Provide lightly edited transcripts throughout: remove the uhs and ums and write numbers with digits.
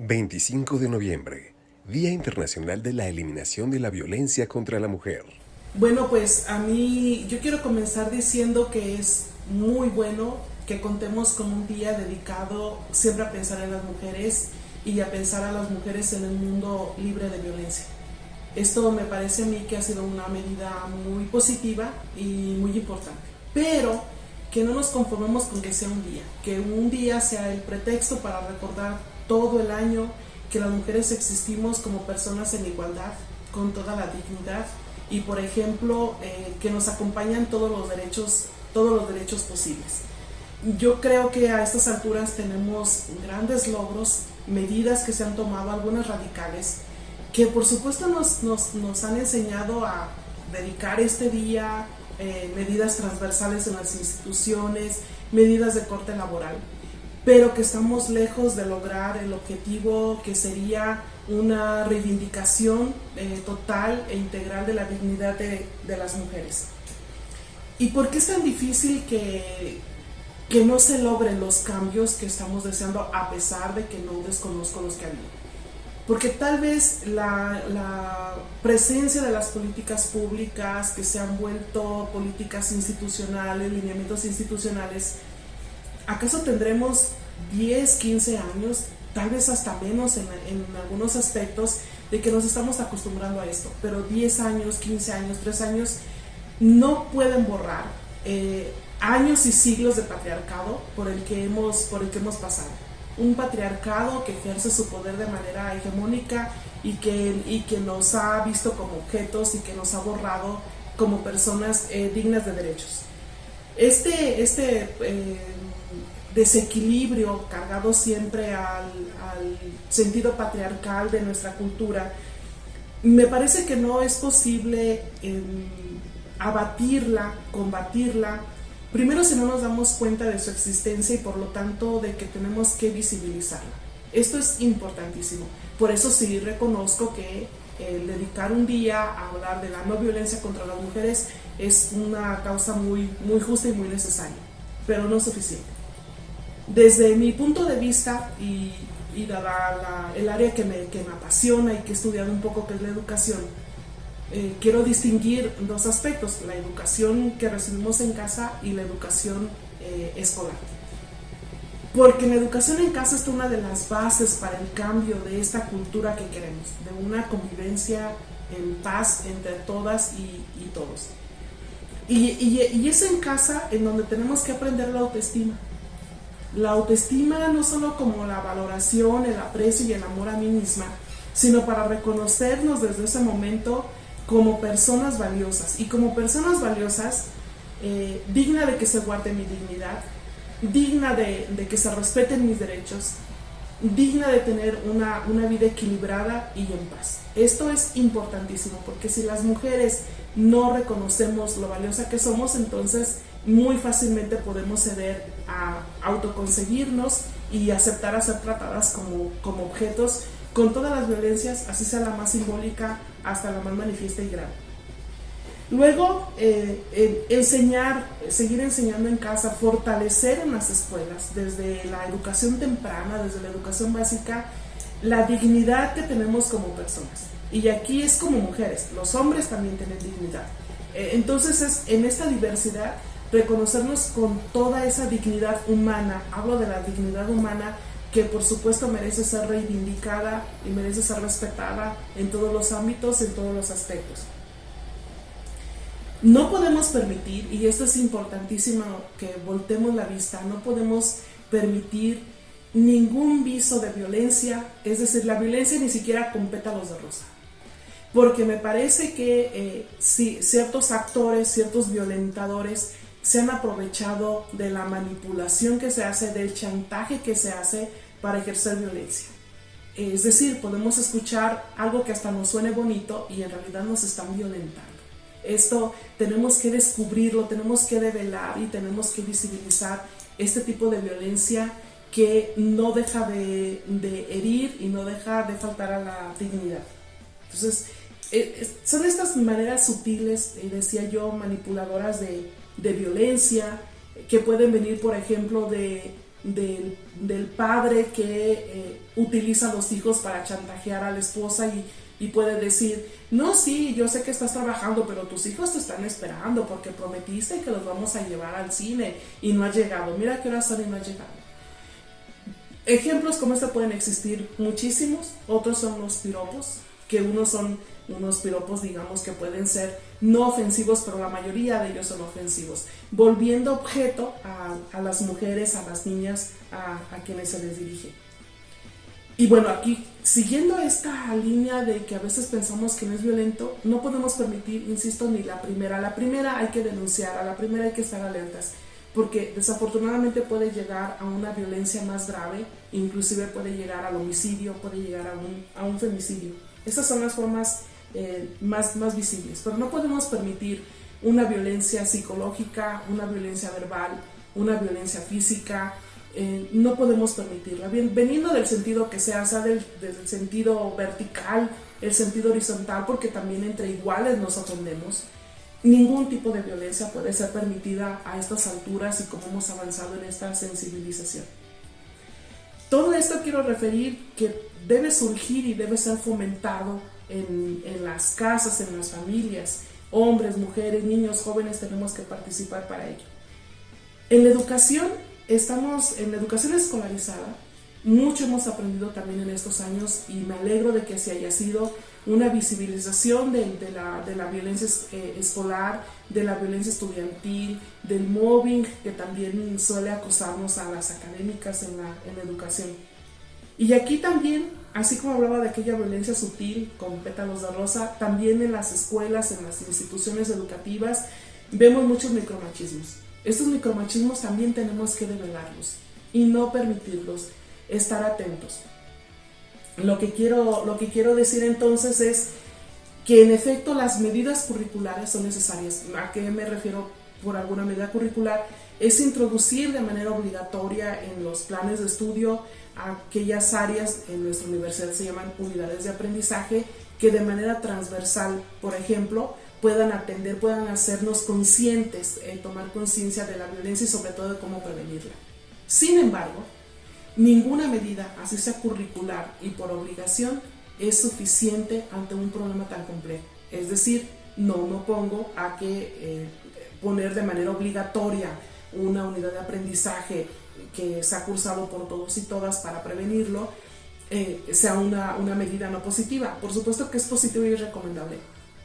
25 de noviembre, Día Internacional de la Eliminación de la Violencia contra la Mujer. Bueno, pues yo quiero comenzar diciendo que es muy bueno que contemos con un día dedicado siempre a pensar en las mujeres y a pensar a las mujeres en el mundo libre de violencia. Esto me parece a mí que ha sido una medida muy positiva y muy importante. Pero que no nos conformemos con que sea un día, que un día sea el pretexto para recordar todo el año que las mujeres existimos como personas en igualdad, con toda la dignidad y, por ejemplo, que nos acompañan todos los derechos posibles. Yo creo que a estas alturas tenemos grandes logros, medidas que se han tomado, algunas radicales, que por supuesto nos han enseñado a dedicar este día, medidas transversales en las instituciones, medidas de corte laboral, pero que estamos lejos de lograr el objetivo que sería una reivindicación total e integral de la dignidad de las mujeres. ¿Y por qué es tan difícil que no se logren los cambios que estamos deseando, a pesar de que no desconozco los que ha habido? Porque tal vez la presencia de las políticas públicas que se han vuelto políticas institucionales, lineamientos institucionales, ¿acaso tendremos 10, 15 años, tal vez hasta menos en algunos aspectos, de que nos estamos acostumbrando a esto? Pero 10 años, 15 años, 3 años no pueden borrar años y siglos de patriarcado por el que hemos pasado. Un patriarcado que ejerce su poder de manera hegemónica y que nos ha visto como objetos y que nos ha borrado como personas dignas de derechos. Este desequilibrio cargado siempre al sentido patriarcal de nuestra cultura, me parece que no es posible abatirla, combatirla, primero si no nos damos cuenta de su existencia y por lo tanto de que tenemos que visibilizarla. Esto es importantísimo. Por eso sí reconozco que el dedicar un día a hablar de la no violencia contra las mujeres es una causa muy, muy justa y muy necesaria, pero no suficiente. Desde mi punto de vista y dada el área que me apasiona y que he estudiado un poco, que es la educación, quiero distinguir dos aspectos: la educación que recibimos en casa y la educación escolar. Porque la educación en casa es una de las bases para el cambio de esta cultura que queremos, de una convivencia en paz entre todas y todos. Y es en casa en donde tenemos que aprender la autoestima. La autoestima no solo como la valoración, el aprecio y el amor a mí misma, sino para reconocernos desde ese momento como personas valiosas, y como personas valiosas, digna de que se guarde mi dignidad, digna de que se respeten mis derechos, digna de tener una vida equilibrada y en paz. Esto es importantísimo, porque si las mujeres no reconocemos lo valiosa que somos, entonces muy fácilmente podemos ceder a autoconseguirnos y aceptar a ser tratadas como objetos, con todas las violencias, así sea la más simbólica hasta la más manifiesta y grave. Luego, seguir enseñando en casa, fortalecer en las escuelas, desde la educación temprana, desde la educación básica, la dignidad que tenemos como personas. Y aquí es como mujeres, los hombres también tienen dignidad. Entonces es en esta diversidad reconocernos con toda esa dignidad humana. Hablo de la dignidad humana que por supuesto merece ser reivindicada y merece ser respetada en todos los ámbitos, en todos los aspectos. No podemos permitir, y esto es importantísimo que voltemos la vista, no podemos permitir ningún viso de violencia, es decir, la violencia ni siquiera con pétalos de rosa. Porque me parece que si ciertos actores, ciertos violentadores se han aprovechado de la manipulación que se hace, del chantaje que se hace para ejercer violencia. Es decir, podemos escuchar algo que hasta nos suene bonito y en realidad nos están violentando. Esto tenemos que descubrirlo, tenemos que develar y tenemos que visibilizar este tipo de violencia que no deja de herir y no deja de faltar a la dignidad. Entonces, son estas maneras sutiles, decía yo, manipuladoras de violencia, que pueden venir, por ejemplo, de del padre que utiliza a los hijos para chantajear a la esposa y puede decir, no, sí, yo sé que estás trabajando, pero tus hijos te están esperando porque prometiste que los vamos a llevar al cine y no has llegado. Mira qué hora son y no has llegado. Ejemplos como este pueden existir muchísimos. Otros son los piropos, que unos son unos piropos, digamos, que pueden ser no ofensivos, pero la mayoría de ellos son ofensivos, volviendo objeto a las mujeres, a las niñas, a quienes se les dirige. Y bueno, aquí, siguiendo esta línea de que a veces pensamos que no es violento, no podemos permitir, insisto, ni la primera. La primera hay que denunciar, a la primera hay que estar alertas, porque desafortunadamente puede llegar a una violencia más grave, inclusive puede llegar al homicidio, puede llegar a un femicidio. Estas son las formas más visibles, pero no podemos permitir una violencia psicológica, una violencia verbal, una violencia física. No podemos permitirla, veniendo del sentido que sea del sentido vertical, el sentido horizontal, porque también entre iguales nos ofendemos. Ningún tipo de violencia puede ser permitida a estas alturas y como hemos avanzado en esta sensibilización. Todo esto quiero referir que debe surgir y debe ser fomentado en las casas, en las familias. Hombres, mujeres, niños, jóvenes tenemos que participar para ello. En la educación, estamos en la educación escolarizada. Mucho hemos aprendido también en estos años y me alegro de que así haya sido una visibilización de la violencia escolar, de la violencia estudiantil, del mobbing que también suele acosarnos a las académicas en la educación. Y aquí también, así como hablaba de aquella violencia sutil con pétalos de rosa, también en las escuelas, en las instituciones educativas, vemos muchos micromachismos. Estos micromachismos también tenemos que develarlos y no permitirlos, estar atentos. Lo que quiero decir entonces es que en efecto las medidas curriculares son necesarias. ¿A qué me refiero por alguna medida curricular? Es introducir de manera obligatoria en los planes de estudio aquellas áreas, en nuestra universidad se llaman unidades de aprendizaje, que de manera transversal, por ejemplo, puedan atender, puedan hacernos conscientes, tomar conciencia de la violencia y sobre todo de cómo prevenirla. Sin embargo, ninguna medida, así sea curricular y por obligación, es suficiente ante un problema tan complejo. Es decir, no pongo a que poner de manera obligatoria una unidad de aprendizaje que se ha cursado por todos y todas para prevenirlo, sea una medida no positiva. Por supuesto que es positivo y es recomendable,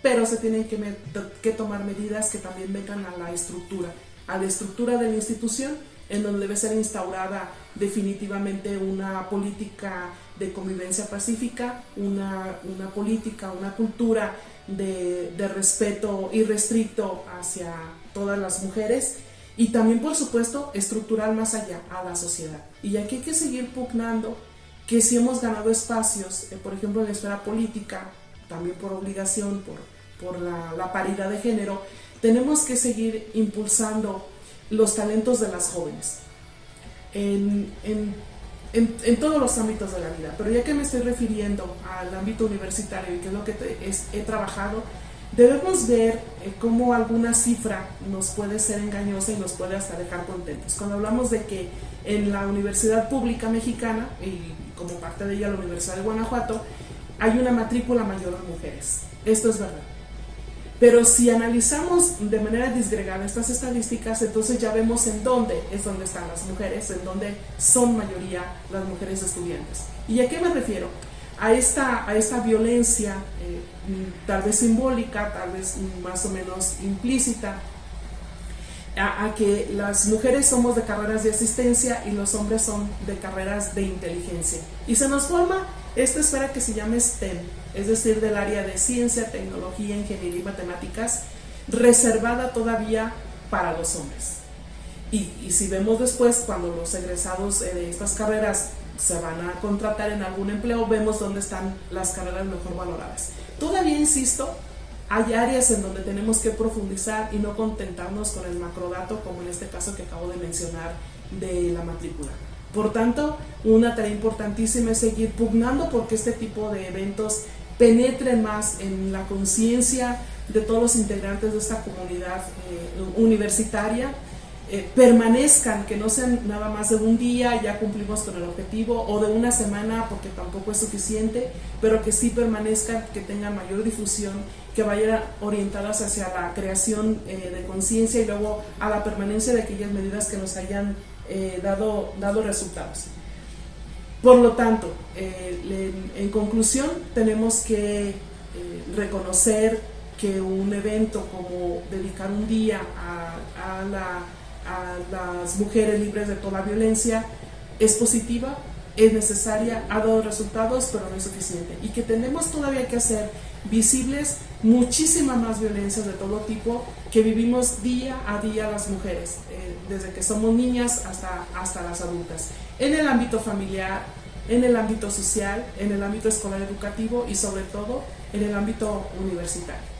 pero se tienen que tomar medidas que también vengan a la estructura de la institución, en donde debe ser instaurada definitivamente una política de convivencia pacífica, una política, una cultura de respeto irrestricto hacia todas las mujeres y también, por supuesto, estructural más allá a la sociedad. Y aquí hay que seguir pugnando que si hemos ganado espacios, por ejemplo en la esfera política, también por obligación, por la paridad de género, tenemos que seguir impulsando los talentos de las jóvenes en todos los ámbitos de la vida. Pero ya que me estoy refiriendo al ámbito universitario y que es lo que he trabajado, debemos ver cómo alguna cifra nos puede ser engañosa y nos puede hasta dejar contentos. Cuando hablamos de que en la Universidad Pública Mexicana, y como parte de ella la Universidad de Guanajuato, hay una matrícula mayor de mujeres. Esto es verdad. Pero si analizamos de manera disgregada estas estadísticas, entonces ya vemos en dónde están las mujeres, en dónde son mayoría las mujeres estudiantes. ¿Y a qué me refiero? A esta violencia, tal vez simbólica, tal vez más o menos implícita, a que las mujeres somos de carreras de asistencia y los hombres son de carreras de inteligencia. Y se nos forma esta esfera que se llama STEM, es decir, del área de ciencia, tecnología, ingeniería y matemáticas, reservada todavía para los hombres. Y si vemos después, cuando los egresados de estas carreras se van a contratar en algún empleo, vemos dónde están las carreras mejor valoradas. Todavía, insisto, hay áreas en donde tenemos que profundizar y no contentarnos con el macrodato, como en este caso que acabo de mencionar de la matrícula. Por tanto, una tarea importantísima es seguir pugnando porque este tipo de eventos penetren más en la conciencia de todos los integrantes de esta comunidad universitaria permanezcan, que no sean nada más de un día, ya cumplimos con el objetivo, o de una semana, porque tampoco es suficiente, pero que sí permanezcan, que tengan mayor difusión, que vayan orientadas hacia la creación de conciencia y luego a la permanencia de aquellas medidas que nos hayan dado resultados. Por lo tanto, en conclusión, tenemos que reconocer que un evento como dedicar un día a las mujeres libres de toda violencia es positiva, es necesaria, ha dado resultados, pero no es suficiente, y que tenemos todavía que hacer visibles muchísimas más violencias de todo tipo que vivimos día a día las mujeres, desde que somos niñas hasta las adultas, en el ámbito familiar, en el ámbito social, en el ámbito escolar educativo y sobre todo en el ámbito universitario.